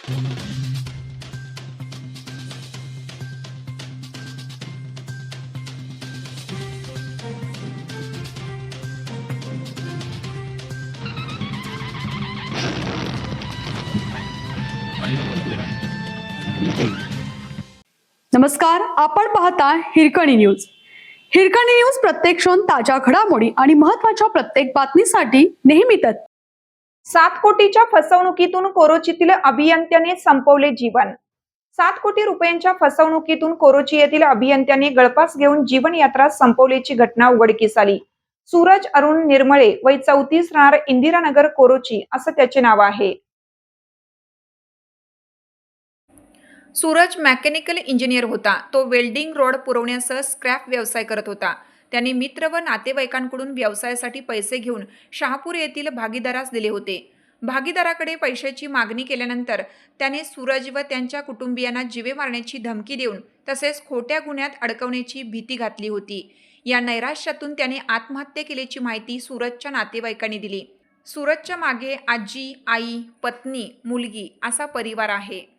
नमस्कार, आपण पाहता हिरकणी न्यूज. हिरकणी न्यूज प्रत्येक क्षण ताज्या घडामोडी आणि महत्त्वाच्या प्रत्येक बातमीसाठी नेहमी तत्पर. 7 कोटीच्या फसवणुकीतून कोरोचीतील अभियंत्याने संपवले जीवन. 7 कोटी रुपयांच्या फसवणुकीतून कोरोची येथील अभियंत्याने गळफास घेऊन जीवनयात्रा संपवल्याची घटना उघडकीस आली. सूरज अरुण निर्मळे वय 34 राहणार इंदिरानगर कोरोची असं त्याचे नाव आहे. सूरज मेकॅनिकल इंजिनियर होता. तो वेल्डिंग रॉड पुरवण्यासह स्क्रॅप व्यवसाय करत होता. त्याने मित्र व नातेवाईकांकडून व्यवसायासाठी पैसे घेऊन शहापूर येथील भागीदारास दिले होते. भागीदाराकडे पैशाची मागणी केल्यानंतर त्याने सूरज व त्यांच्या कुटुंबियांना जीवे मारण्याची धमकी देऊन तसेच खोट्या गुन्ह्यात अडकवण्याची भीती घातली होती. या नैराश्यातून त्याने आत्महत्या केल्याची माहिती सूरजच्या नातेवाईकांनी दिली. सूरजच्या मागे आजी, आई, पत्नी, मुलगी असा परिवार आहे.